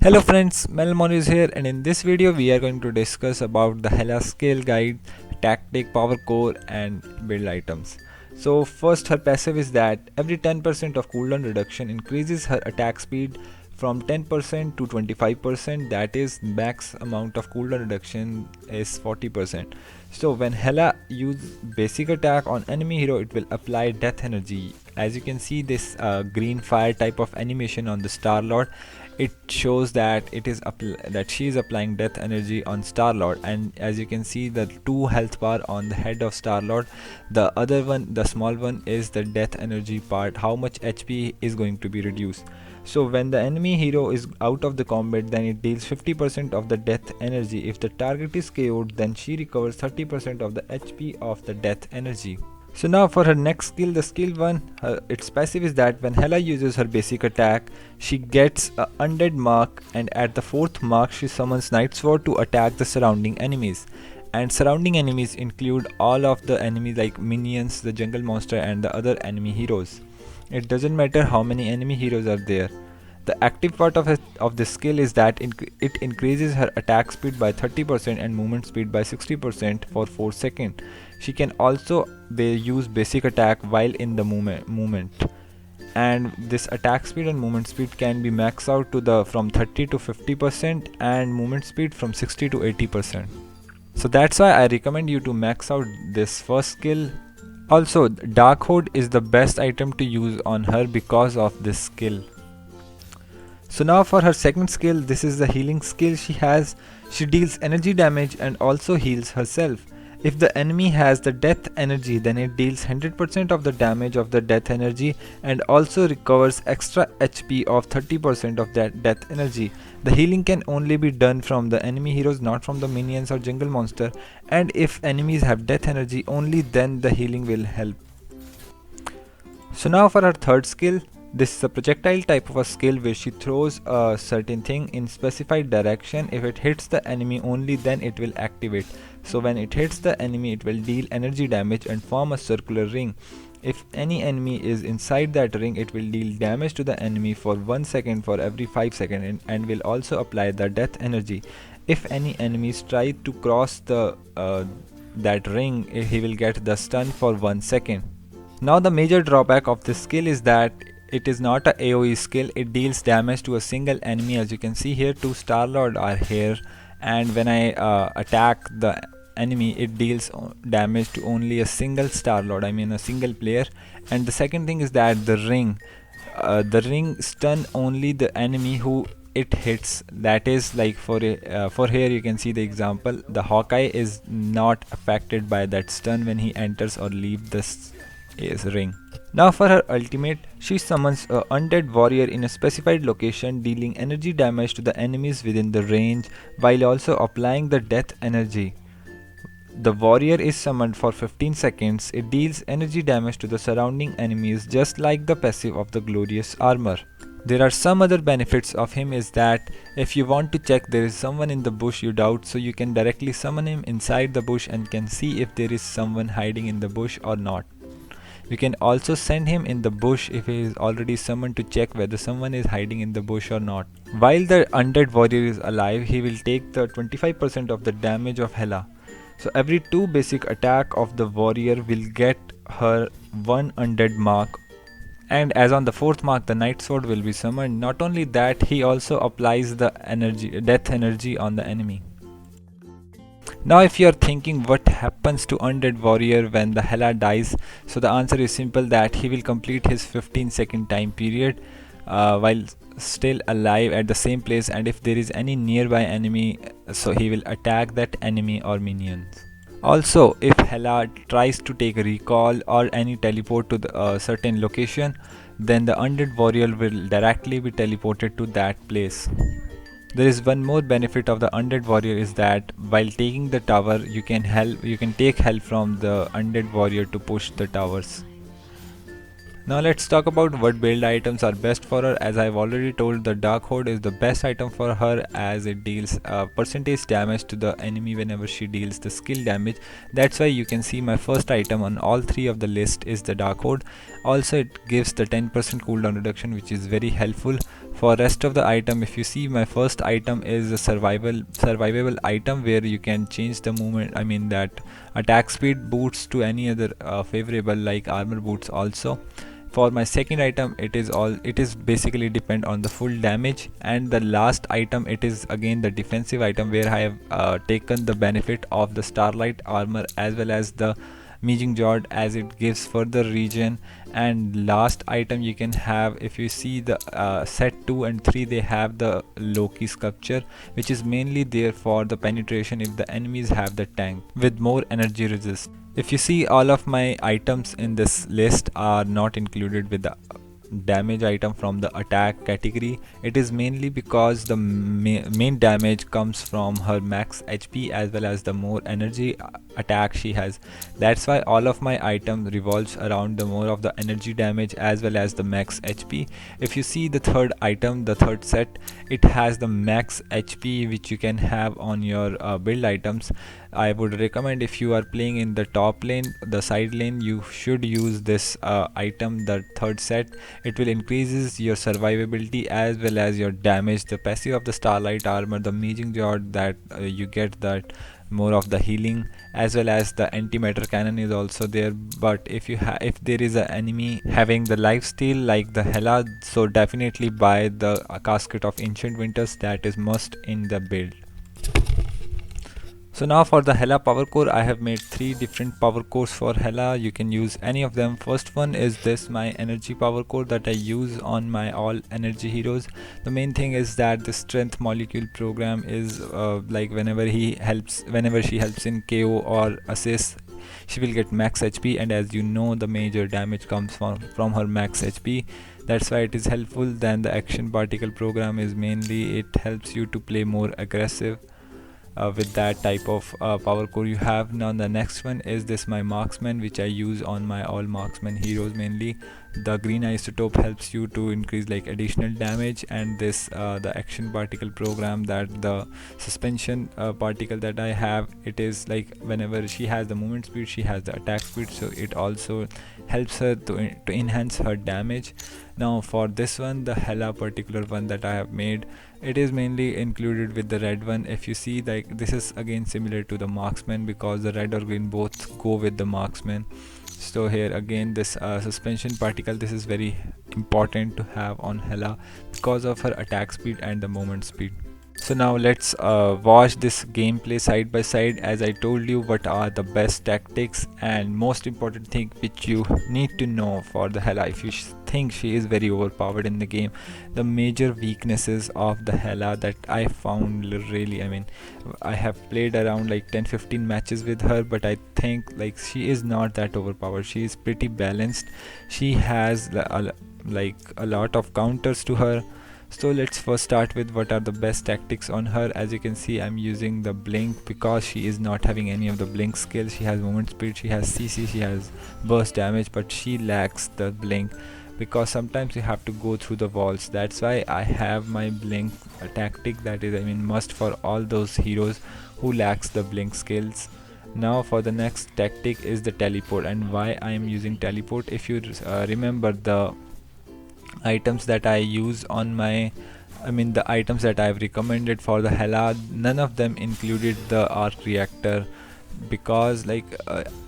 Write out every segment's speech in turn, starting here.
Hello friends, Manalmon is here, and in this video we are going to discuss about the Hela skill guide, tactic, power core and build items. So first, her passive is that every 10% of cooldown reduction increases her attack speed from 10% to 25%, that is max amount of cooldown reduction is 40%. So when Hela use basic attack on enemy hero, it will apply death energy. As you can see this green fire type of animation on the Star Lord, it shows that she is applying death energy on Star Lord, and as you can see the 2 health bar on the head of Star Lord, the other one, the small one, is the death energy part, how much HP is going to be reduced. So when the enemy hero is out of the combat, then it deals 50% of the death energy. If the target is KO'd, then she recovers 30% of the HP of the death energy. So now for her next skill, the skill 1, its passive is that when Hela uses her basic attack, she gets a undead mark, and at the 4th mark she summons Night Sword to attack the surrounding enemies. And surrounding enemies include all of the enemies like minions, the jungle monster and the other enemy heroes. It doesn't matter how many enemy heroes are there. The active part of this skill is that it increases her attack speed by 30% and movement speed by 60% for 4 seconds. She can also use basic attack while in the movement. And this attack speed and movement speed can be maxed out to from 30 to 50% and movement speed from 60 to 80%. So that's why I recommend you to max out this first skill. Also, Dark Hood is the best item to use on her because of this skill. So now for her second skill, this is the healing skill she has. She deals energy damage and also heals herself. If the enemy has the death energy, then it deals 100% of the damage of the death energy and also recovers extra HP of 30% of that death energy. The healing can only be done from the enemy heroes, not from the minions or jungle monster, and if enemies have death energy, only then the healing will help. So now for her third skill, this is a projectile type of a skill where she throws a certain thing in specified direction. If it hits the enemy only, then it will activate. So when it hits the enemy, it will deal energy damage and form a circular ring. If any enemy is inside that ring, it will deal damage to the enemy for 1 second for every 5 seconds and will also apply the death energy. If any enemies try to cross that ring, he will get the stun for 1 second. Now the major drawback of this skill is that it is not a AoE skill. It deals damage to a single enemy. As you can see here, 2 Star Lord are here, and when I attack the enemy, it deals damage to only a single Star Lord, I mean a single player. And the second thing is that the ring stun only the enemy who it hits. That is like for here you can see the example, the Hawkeye is not affected by that stun when he enters or leaves this ring. Now for her ultimate, she summons a Undead Warrior in a specified location, dealing energy damage to the enemies within the range while also applying the death energy. The warrior is summoned for 15 seconds. It deals energy damage to the surrounding enemies just like the passive of the glorious armor. There are some other benefits of him is that if you want to check there is someone in the bush you doubt, so you can directly summon him inside the bush and can see if there is someone hiding in the bush or not. You can also send him in the bush if he is already summoned to check whether someone is hiding in the bush or not. While the Undead Warrior is alive, he will take the 25% of the damage of Hela. So every 2 basic attack of the warrior will get her 1 undead mark. And as on the 4th mark, the Night Sword will be summoned. Not only that, he also applies the death energy on the enemy. Now if you are thinking what happens to Undead Warrior when the Hela dies, so the answer is simple, that he will complete his 15-second time period while still alive at the same place, and if there is any nearby enemy, so he will attack that enemy or minions. Also, if Hela tries to take a recall or any teleport to a certain location, then the Undead Warrior will directly be teleported to that place. There is one more benefit of the Undead Warrior is that while taking the tower, you can take help from the Undead Warrior to push the towers. Now let's talk about what build items are best for her. As I've already told, the Dark Horde is the best item for her as it deals percentage damage to the enemy whenever she deals the skill damage. That's why you can see my first item on all three of the list is the Dark Horde. Also it gives the 10% cooldown reduction, which is very helpful. For rest of the item, if you see, my first item is a survivable item where you can change the movement, I mean that attack speed boots to any other favorable like armor boots also. For my second item, it is basically depend on the full damage, and the last item, it is again the defensive item where I have taken the benefit of the starlight armor as well as the Meejing Jord, as it gives further regen. And last item you can have, if you see the set 2 and 3, they have the Loki sculpture, which is mainly there for the penetration if the enemies have the tank with more energy resist. If you see, all of my items in this list are not included with the damage item from the attack category. It is mainly because the main damage comes from her max HP as well as the more energy attack she has. That's why all of my item revolves around the more of the energy damage as well as the max HP. If you see the third item, the third set, it has the max HP which you can have on your build items. I would recommend, if you are playing in the top lane, the side lane, you should use this item, the third set. It will increases your survivability as well as your damage. The passive of the starlight armor, the Meejing Jord, that you get that more of the healing, as well as the antimatter cannon is also there. But if if there is an enemy having the life steal like the Hela, so definitely buy the casket of ancient winters. That is must in the build. So now for the Hela power core, I have made 3 different power cores for Hela. You can use any of them. First one is this, my energy power core that I use on my all energy heroes. The main thing is that the strength molecule program is like whenever she helps in KO or assist, she will get max HP, and as you know, the major damage comes from her max HP. That's why it is helpful. Then the action particle program is mainly, it helps you to play more aggressive with that type of power core you have. Now the next one is this, my marksman, which I use on my all marksman heroes mainly. The green isotope helps you to increase like additional damage, and this the action particle program, that the suspension particle that I have, it is like whenever she has the movement speed, she has the attack speed, so it also helps her to enhance her damage. Now for this one, the Hela particular one that I have made, it is mainly included with the red one. If you see, like this is again similar to the marksman because the red or green both go with the marksman. So here again, this suspension particle, this is very important to have on Hela because of her attack speed and the movement speed. So now let's watch this gameplay side by side. As I told you, what are the best tactics and most important thing which you need to know for the Hela if you think she is very overpowered in the game. The major weaknesses of the Hela that I found, really, I mean, I have played around like 10-15 matches with her, but I think like she is not that overpowered. She is pretty balanced. She has like a lot of counters to her. So let's first start with what are the best tactics on her. As you can see, I'm using the blink because she is not having any of the blink skills. She has movement speed, she has CC, she has burst damage, but she lacks the blink because sometimes you have to go through the walls. That's why I have my blink tactic, that is, I mean, must for all those heroes who lacks the blink skills. Now for the next tactic is the teleport, and why I am using teleport. If you remember the items that I use on my, I mean the items that I've recommended for the Hela, none of them included the arc reactor because like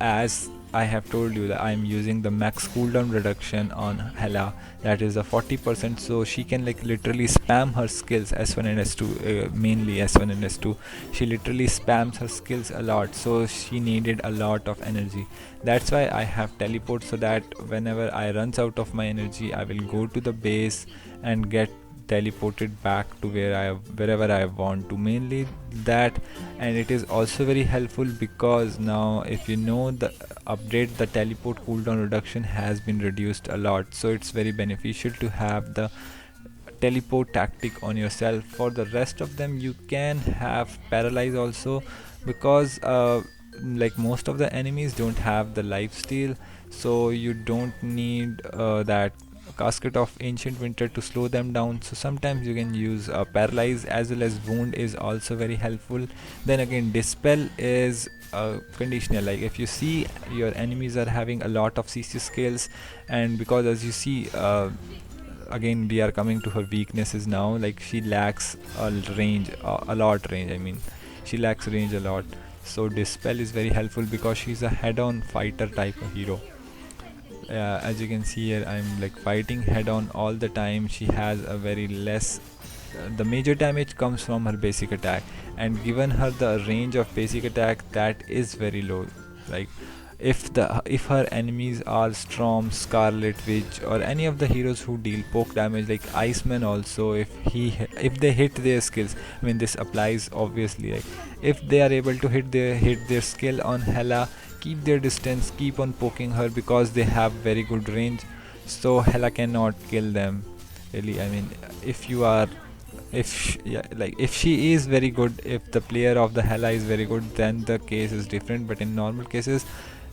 as I have told you that I'm using the max cooldown reduction on Hela, that is a 40%, so she can like literally spam her skills S1 and S2, mainly S1 and S2. She literally spams her skills a lot, so she needed a lot of energy. That's why I have teleport, so that whenever I runs out of my energy, I will go to the base and get teleported back to wherever I want to, mainly that. And it is also very helpful because now if you know the update, the teleport cooldown reduction has been reduced a lot, so it's very beneficial to have the teleport tactic on yourself. For the rest of them, you can have paralyze also because like most of the enemies don't have the life steal, so you don't need that casket of ancient winter to slow them down. So sometimes you can use paralyze, as well as wound is also very helpful. Then again, dispel is conditional, like if you see your enemies are having a lot of CC skills, and because as you see, again we are coming to her weaknesses now, like she lacks a lot range, I mean she lacks range a lot. So dispel is very helpful because she's a head-on fighter type of hero. As you can see here, I'm like fighting head on all the time. She has a very less the major damage comes from her basic attack, and given her the range of basic attack, that is very low. Like if her enemies are Storm, Scarlet Witch, or any of the heroes who deal poke damage, like Iceman also, if they hit their skills, I mean this applies obviously, like if they are able to hit their skill on Hela, keep their distance, keep on poking her because they have very good range, so Hela cannot kill them really. I mean, if you are yeah, like if she is very good, if the player of the Hela is very good, then the case is different. But in normal cases,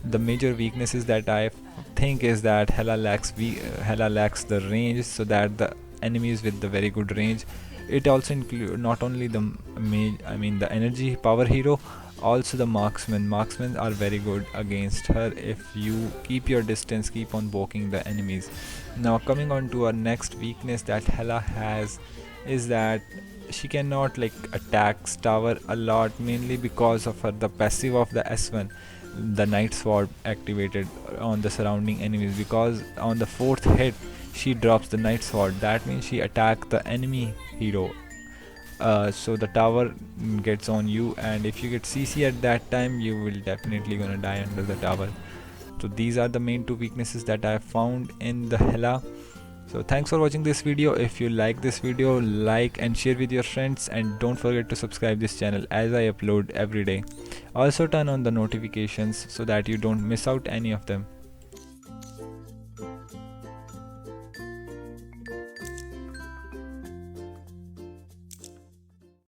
the major weaknesses that I think is that Hela lacks the range, so that the enemies with the very good range, it also include not only the I mean the energy power hero, also the marksmen are very good against her if you keep your distance, keep on poking the enemies. Now coming on to our next weakness that Hela has is that she cannot like attack tower a lot, mainly because of her the passive of the S1, the Night Sword activated on the surrounding enemies, because on the fourth hit she drops the Night Sword. That means she attack the enemy hero, so the tower gets on you, and if you get CC at that time, you will definitely gonna die under the tower. So these are the main two weaknesses that I have found in the Hela. So thanks for watching this video. If you like this video, like and share with your friends, and don't forget to subscribe this channel as I upload every day. Also turn on the notifications so that you don't miss out any of them.